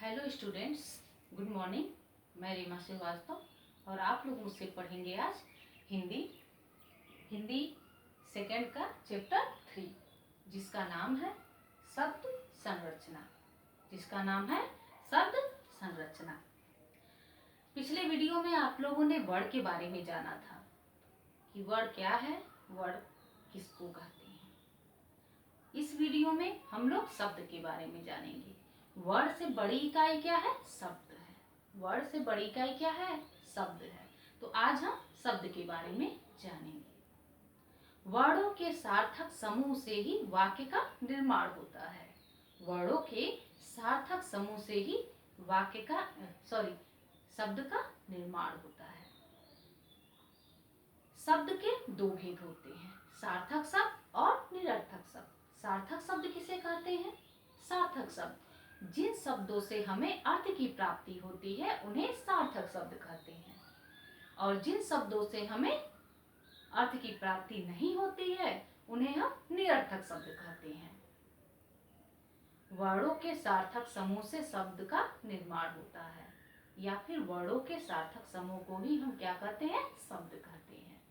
Hello students, good morning. मैं रीमा श्रीवास्तव और आप लोग मुझसे पढ़ेंगे आज हिंदी हिंदी सेकंड का चैप्टर 3, जिसका नाम है शब्द संरचना। जिसका नाम है शब्द संरचना। पिछले वीडियो में आप लोगों ने वर्ड के बारे में जाना था कि वर्ड क्या है, वर्ड किसको कहते हैं। इस वीडियो में हम लोग शब्द के बारे में जानेंगे। वर्ड से बड़ी इकाई क्या है? शब्द है। वर्ड से बड़ी इकाई क्या है? शब्द है। तो आज हम शब्द के बारे में जानेंगे। वर्डों के सार्थक समूह से ही वाक्य का निर्माण होता है। वर्डों के सार्थक समूह से ही वाक्य का शब्द का निर्माण होता है। शब्द के दो भेद होते हैं, सार्थक शब्द और निरर्थक शब्द। सार्थक शब्द किसे कहते हैं? सार्थक शब्द जिन शब्दों से हमें अर्थ की प्राप्ति होती है उन्हें सार्थक शब्द कहते हैं, और जिन शब्दों से हमें अर्थ की प्राप्ति नहीं होती है उन्हें हम निरर्थक शब्द कहते हैं। वर्णों के सार्थक समूह से शब्द का निर्माण होता है, या फिर वर्णों के सार्थक समूह को ही हम क्या कहते हैं? शब्द कहते हैं।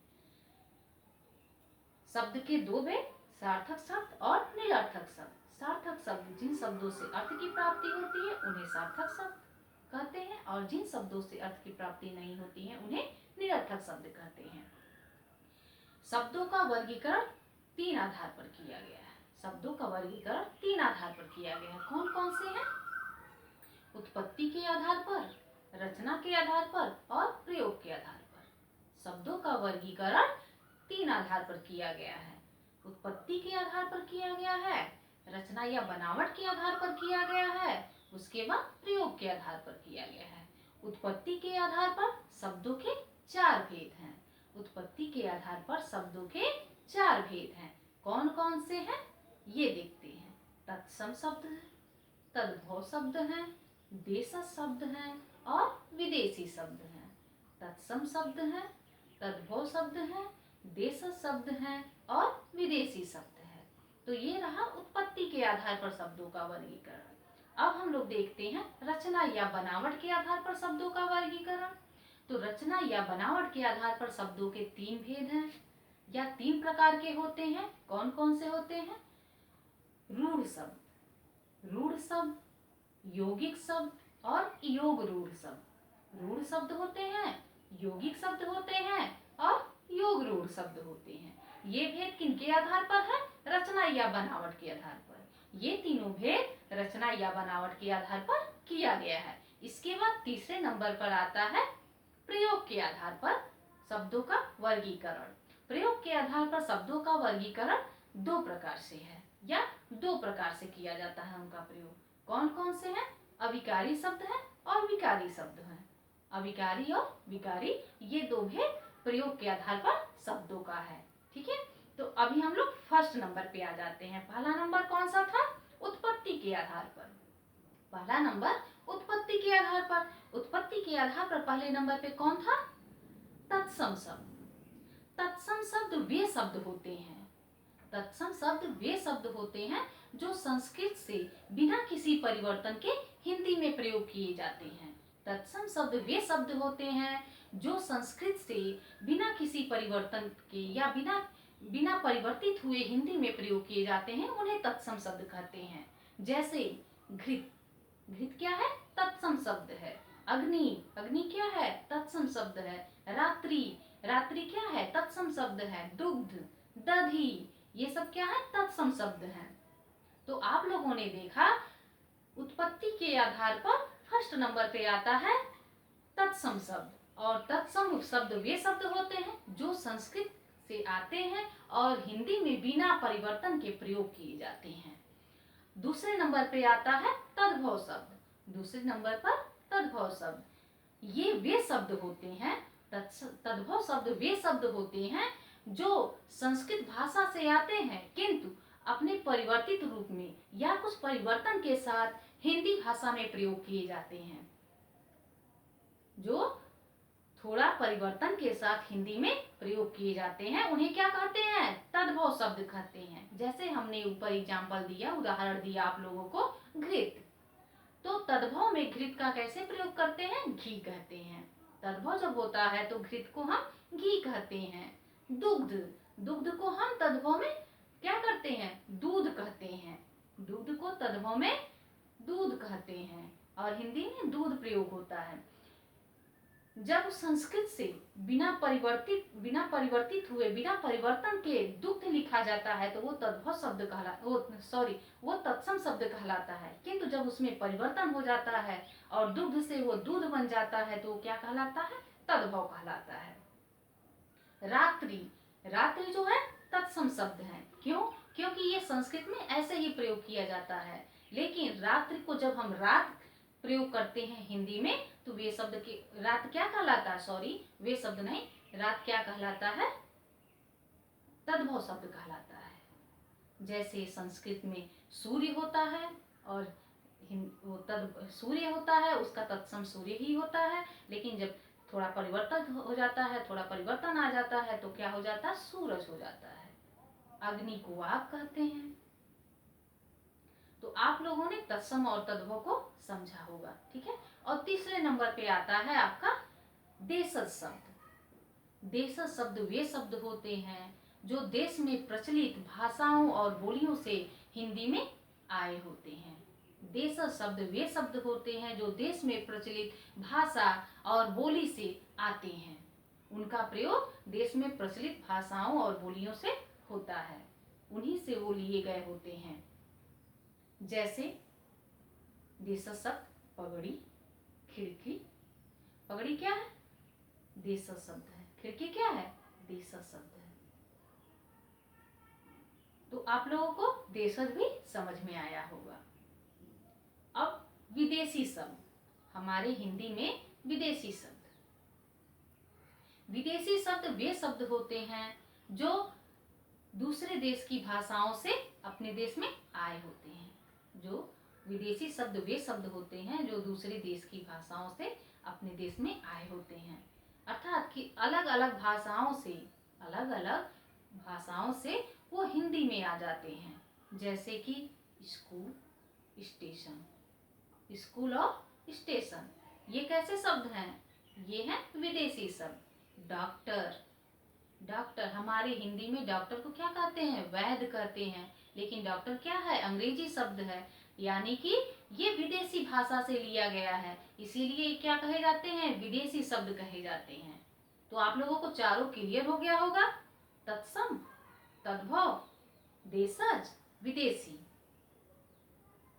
शब्द के दो भेद, सार्थक शब्द और निरर्थक शब्द। सार्थक शब्द जिन शब्दों से अर्थ की प्राप्ति होती है उन्हें सार्थक शब्द कहते हैं, और जिन शब्दों से अर्थ की प्राप्ति नहीं होती है उन्हें निरर्थक शब्द कहते हैं। शब्दों का वर्गीकरण तीन आधार पर किया गया है। शब्दों का वर्गीकरण तीन आधार पर किया गया है। कौन कौन से हैं? उत्पत्ति के आधार पर, रचना के आधार पर और प्रयोग के आधार पर। शब्दों का वर्गीकरण तीन आधार पर किया गया है। उत्पत्ति के आधार पर किया गया है, रचना या बनावट के आधार पर किया गया है, उसके बाद प्रयोग के आधार पर किया गया है। उत्पत्ति के आधार पर शब्दों के चार भेद हैं। उत्पत्ति के आधार पर शब्दों के चार भेद हैं। कौन कौन से हैं ये देखते हैं। तत्सम शब्द है, तद्भव शब्द है, देशज शब्द है और विदेशी शब्द है। तत्सम शब्द है, तद्भव शब्द है, देशज शब्द है और विदेशी शब्द है। तो ये रहा उत्पत्ति के आधार पर शब्दों का वर्गीकरण। अब हम लोग देखते हैं रचना या बनावट के आधार पर शब्दों का वर्गीकरण। तो रचना या बनावट के आधार पर शब्दों के तीन भेद हैं, या तीन प्रकार के होते हैं। कौन कौन से होते हैं? रूढ़ शब्द, रूढ़ शब्द, यौगिक शब्द और योग रूढ़ शब्द। रूढ़ शब्द होते हैं, यौगिक शब्द होते हैं और योग रूढ़ शब्द होते हैं। ये भेद किनके आधार पर है? रचना या बनावट के आधार पर। ये तीनों भेद रचना या बनावट के आधार पर किया गया है। इसके बाद तीसरे नंबर पर आता है प्रयोग के आधार पर शब्दों का वर्गीकरण। प्रयोग के आधार पर शब्दों का वर्गीकरण दो प्रकार से है, या दो प्रकार से किया जाता है उनका प्रयोग। कौन कौन से हैं? अविकारी शब्द है और विकारी शब्द है। अविकारी और विकारी, ये दो भेद प्रयोग के आधार पर शब्दों का है। ठीक है, तो अभी हम लोग फर्स्ट नंबर पे आ जाते हैं। पहला नंबर कौन सा था? उत्पत्ति के आधार पर। पहला नंबर उत्पत्ति के आधार पर। उत्पत्ति के आधार पर पहले नंबर पे कौन था? तत्सम शब्द। तत्सम शब्द वे शब्द होते हैं, तत्सम शब्द वे शब्द होते हैं जो संस्कृत से बिना किसी परिवर्तन के हिंदी में प्रयोग किए जाते हैं। तत्सम शब्द वे शब्द होते हैं जो संस्कृत से बिना किसी परिवर्तन के या बिना परिवर्तित हुए हिंदी में प्रयोग किए जाते हैं, उन्हें तत्सम शब्द कहते हैं। जैसे घृत, घृत क्या है? तत्सम शब्द है। अग्नि, अग्नि क्या है? तत्सम शब्द है। रात्रि, रात्रि क्या है? तत्सम शब्द है। दुग्ध, दधी, ये सब क्या है? तत्सम शब्द हैं। तो आप लोगों ने देखा उत्पत्ति के आधार पर फर्स्ट नंबर पे आता है तत्सम शब्द, और तत्सम शब्द वे शब्द होते हैं जो संस्कृत से आते हैं और हिंदी में बिना परिवर्तन के प्रयोग किए जाते हैं। दूसरे नंबर पे आता है तद्भव शब्द। दूसरे नंबर पर तद्भव शब्द, ये वे शब्द होते हैं, तद्भव शब्द वे शब्द होते हैं जो संस्कृत भाषा से आते हैं किंतु अपने परिवर्तित रूप में या कुछ परिवर्तन के साथ हिंदी भाषा में प्रयोग किए जाते हैं। जो थोड़ा परिवर्तन के साथ हिंदी में प्रयोग किए जाते हैं उन्हें क्या कहते हैं? तद्भव शब्द कहते हैं। जैसे हमने ऊपर एग्जाम्पल दिया, उदाहरण दिया आप लोगों को, घृत। तो तद्भव में घृत का कैसे प्रयोग करते हैं? घी कहते हैं। तद्भव जब होता है तो घृत को हम घी कहते हैं। दुग्ध, दुग्ध को हम तद्भव में क्या करते हैं? दूध कहते हैं। दूध को तद्भव में दूध कहते हैं और हिंदी में दूध प्रयोग होता है। जब संस्कृत से बिना परिवर्तित हुए, बिना परिवर्तन के दुग्ध लिखा जाता है तो वो तद्भव शब्द वो तत्सम शब्द कहलाता है। किंतु जब उसमें परिवर्तन हो जाता है और दुग्ध से वो दूध बन जाता है तो वो क्या कहलाता है? तद्भव कहलाता है। रात्रि, रात्रि जो है तत्सम शब्द है। क्यों? क्योंकि ये संस्कृत में ऐसे ही प्रयोग किया जाता है। लेकिन रात्रि को जब हम रात प्रयोग करते हैं हिंदी में तो वे शब्द के रात क्या कहलाता है? वे शब्द नहीं, रात क्या कहलाता है? तद्भव शब्द कहलाता है। जैसे संस्कृत में सूर्य होता है और सूर्य होता है, उसका तत्सम सूर्य ही होता है। लेकिन जब थोड़ा परिवर्तन हो जाता है, थोड़ा परिवर्तन आ जाता है तो क्या हो जाता है? सूरज हो जाता है। अग्नि को आग कहते हैं। तो आप लोगों ने तत्सम और तद्भव को समझा होगा, ठीक है। और तीसरे नंबर पे आता है आपका देशज शब्द। देशज शब्द वे शब्द होते हैं जो देश में प्रचलित भाषाओं और बोलियों से हिंदी में आए होते हैं। देशज शब्द वे शब्द होते हैं जो देश में प्रचलित भाषा और बोली से आते हैं। उनका प्रयोग देश में प्रचलित भाषाओं और बोलियों से होता है, उन्हीं से वो लिए गए होते हैं। जैसे देशज शब्द पगड़ी, खिड़की। पगड़ी क्या है? देशज शब्द है। खिड़की क्या है? देशज शब्द है। तो आप लोगों को देशज भी समझ में आया होगा। अब विदेशी शब्द, हमारे हिंदी में विदेशी शब्द। विदेशी शब्द वे शब्द होते हैं जो दूसरे देश की भाषाओं से अपने देश में आए होते हैं। जो विदेशी शब्द वे शब्द होते हैं जो दूसरे देश की भाषाओं से अपने देश में आए होते हैं। अर्थात कि अलग अलग भाषाओं से वो हिंदी में आ जाते हैं। जैसे कि स्कूल, स्टेशन। स्कूल और स्टेशन ये कैसे शब्द हैं? ये हैं विदेशी शब्द। डॉक्टर, डॉक्टर हमारे हिंदी में डॉक्टर को क्या कहते हैं? वैद्य कहते हैं। लेकिन डॉक्टर क्या है? अंग्रेजी शब्द है, यानी कि ये विदेशी भाषा से लिया गया है, इसीलिए क्या कहे जाते हैं? विदेशी शब्द कहे जाते हैं। तो आप लोगों को चारों क्लियर हो गया होगा, तत्सम, तद्भव, देशज, विदेशी।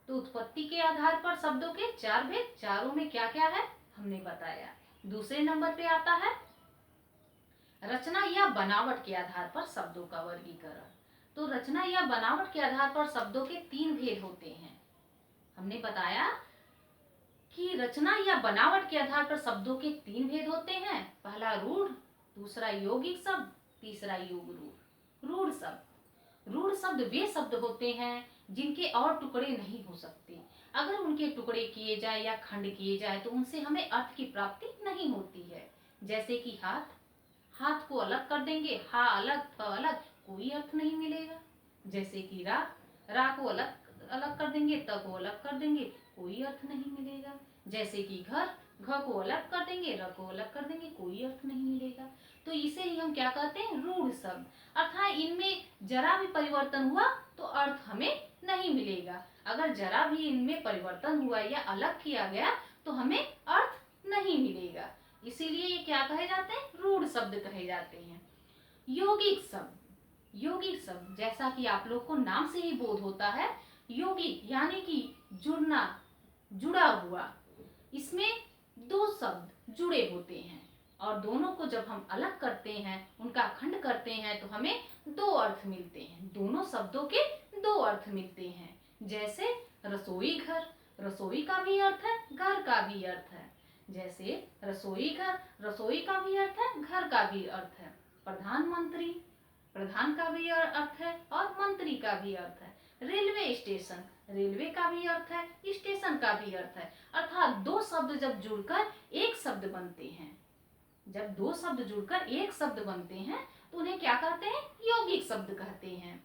तो उत्पत्ति के आधार पर शब्दों के चार भेद, चारों में क्या क्या है हमने बताया। दूसरे नंबर पे आता है रचना या बनावट के आधार पर शब्दों का वर्गीकरण। तो रचना या बनावट के आधार पर शब्दों के तीन भेद होते हैं। हमने बताया कि रचना या बनावट के आधार पर शब्दों के तीन भेद होते हैं। पहला रूढ़, दूसरा यौगिक शब्द, तीसरा योग रूढ़। रूढ़ शब्द वे शब्द होते हैं जिनके और टुकड़े नहीं हो सकते। अगर उनके टुकड़े किए जाए या खंड किए जाए तो उनसे हमें अर्थ की प्राप्ति नहीं होती है। जैसे कि हाथ, हाथ को अलग कर देंगे, हा अलग, फ अलग, कोई अर्थ नहीं मिलेगा। जैसे कि रा को अलग कर देंगे, त को अलग कर देंगे, कोई अर्थ नहीं मिलेगा। जैसे कि घर, घ को अलग कर देंगे, र को अलग कर देंगे, कोई अर्थ नहीं मिलेगा। तो इसे ही हम क्या कहते हैं? रूढ़ शब्द। अर्थात इनमें जरा भी परिवर्तन हुआ तो अर्थ हमें नहीं मिलेगा। अगर जरा भी इनमें परिवर्तन हुआ या अलग किया गया तो हमें अर्थ नहीं मिलेगा। इसीलिए ये क्या कहे जाते हैं? रूढ़ शब्द कहे जाते हैं। यौगिक शब्द, यौगिक शब्द जैसा कि आप लोग को नाम से ही बोध होता है, यौगिक यानी कि जुड़ना, जुड़ा हुआ। इसमें दो शब्द जुड़े होते हैं और दोनों को जब हम अलग करते हैं, उनका खंड करते हैं तो हमें दो अर्थ मिलते हैं। दोनों शब्दों के दो अर्थ मिलते हैं। जैसे रसोई घर, रसोई का भी अर्थ है, घर का भी अर्थ है। जैसे रसोई घर, रसोई का भी अर्थ है, घर का भी अर्थ है। प्रधानमंत्री, प्रधान का भी अर्थ है और मंत्री का भी अर्थ है। रेलवे स्टेशन, रेलवे का भी अर्थ है, स्टेशन का भी अर्थ है। अर्थात दो शब्द जब जुड़कर एक शब्द बनते हैं, जब दो शब्द जुड़कर एक शब्द बनते हैं तो उन्हें क्या कहते हैं? यौगिक शब्द कहते हैं।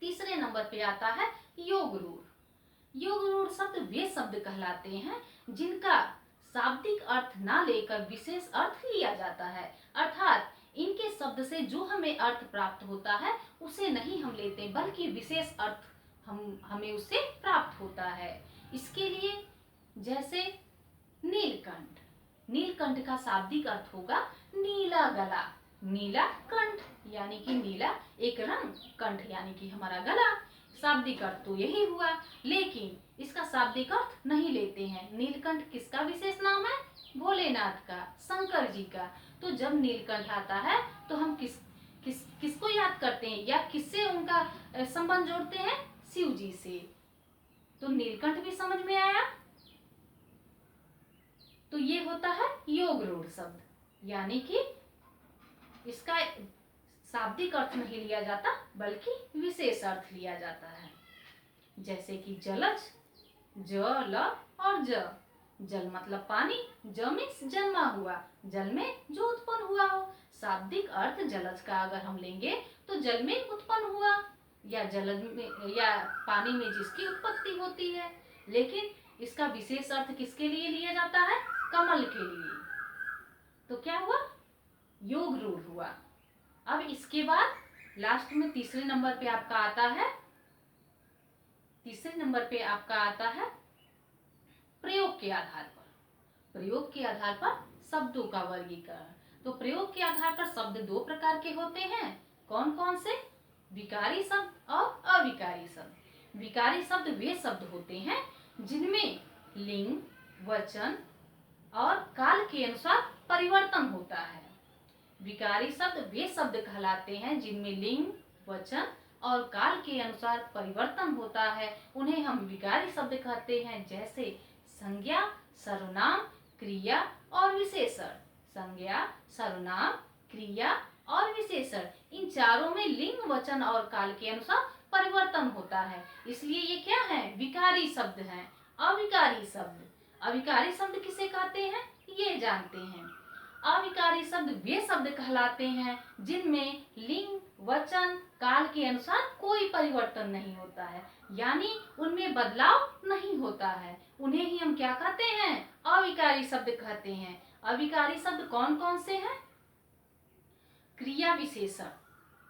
तीसरे नंबर पे आता है योग रूढ़। योग रूढ़ शब्द वे शब्द कहलाते हैं जिनका शाब्दिक अर्थ ना लेकर विशेष अर्थ लिया जाता है, अर्थात इनके शब्द से जो हमें अर्थ प्राप्त होता है उसे नहीं हम लेते बल्कि विशेष अर्थ हमें उससे प्राप्त होता है। इसके लिए जैसे नीलकंठ, नीलकंठ का शाब्दिक अर्थ होगा नीला गला, नीला कंठ यानी कि नीला एक रंग, कंठ यानी कि हमारा गला। शाब्दिक अर्थ तो यही हुआ, लेकिन इसका शाब्दिक अर्थ नहीं लेते हैं। नीलकंठ किसका विशेष नाम है? भोलेनाथ का, शंकर जी का। तो जब नीलकंठ आता है तो हम किसको याद करते हैं या किससे उनका संबंध जोड़ते हैं? शिव जी से। तो नीलकंठ भी समझ में आया। तो ये होता है योग रूढ़ शब्द, यानी कि इसका शाब्दिक अर्थ नहीं लिया जाता बल्कि विशेष अर्थ लिया जाता है। जैसे कि जलज, जल और ज। जल मतलब पानी, ज मीन्स जन्मा हुआ, जल में जो उत्पन्न हुआ हो। शाब्दिक अर्थ जलज का अगर हम लेंगे तो जल में उत्पन्न हुआ या जलज में या पानी में जिसकी उत्पत्ति होती है। लेकिन इसका विशेष अर्थ किसके लिए लिया जाता है? कमल के लिए। तो क्या हुआ? योग रूढ़ हुआ। अब इसके बाद लास्ट में तीसरे नंबर पे आपका आता है, तीसरे नंबर पे आपका आता है प्रयोग के आधार पर। प्रयोग के आधार पर शब्दों का वर्गीकरण। तो प्रयोग के आधार पर शब्द दो प्रकार के होते हैं। कौन कौन से? विकारी शब्द और अविकारी शब्द। विकारी शब्द वे शब्द होते हैं जिनमें लिंग, वचन और काल के अनुसार परिवर्तन होता है। विकारी शब्द वे शब्द कहलाते हैं जिनमें लिंग, वचन और काल के अनुसार परिवर्तन होता है, उन्हें हम विकारी शब्द कहते हैं। जैसे संज्ञा, सर्वनाम, क्रिया और विशेषण। संज्ञा, सर्वनाम, क्रिया और विशेषण, इन चारों में लिंग, वचन और काल के अनुसार परिवर्तन होता है, इसलिए ये क्या है? विकारी शब्द हैं। अविकारी शब्द, अविकारी शब्द किसे कहते हैं ये जानते हैं। अविकारी शब्द वे शब्द कहलाते हैं जिनमें लिंग, वचन, काल के अनुसार कोई परिवर्तन नहीं होता है, यानी उनमें बदलाव नहीं होता है, उन्हें ही हम क्या कहते हैं? अविकारी शब्द कहते हैं। अविकारी शब्द कौन कौन से हैं? क्रिया विशेषण,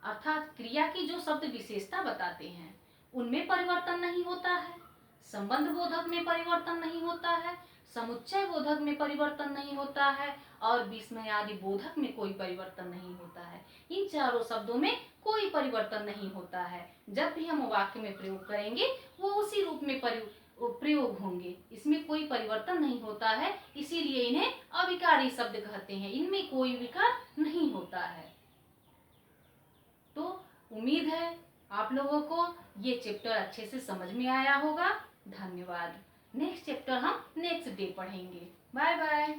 अर्थात क्रिया की जो शब्द विशेषता बताते हैं उनमें परिवर्तन नहीं होता है। संबंध बोधक में परिवर्तन नहीं होता है, समुच्चय बोधक में परिवर्तन नहीं होता है और विस्मय आदि बोधक में कोई परिवर्तन नहीं होता है। इन चारों शब्दों में कोई परिवर्तन नहीं होता है। जब भी हम वाक्य में प्रयोग करेंगे वो उसी रूप में प्रयोग होंगे, इसमें कोई परिवर्तन नहीं होता है, इसीलिए इन्हें अविकारी शब्द कहते हैं। इनमें कोई विकार नहीं होता है। तो उम्मीद है आप लोगों को ये चैप्टर अच्छे से समझ में आया होगा। धन्यवाद। नेक्स्ट चैप्टर हम नेक्स्ट डे पढ़ेंगे। Bye bye.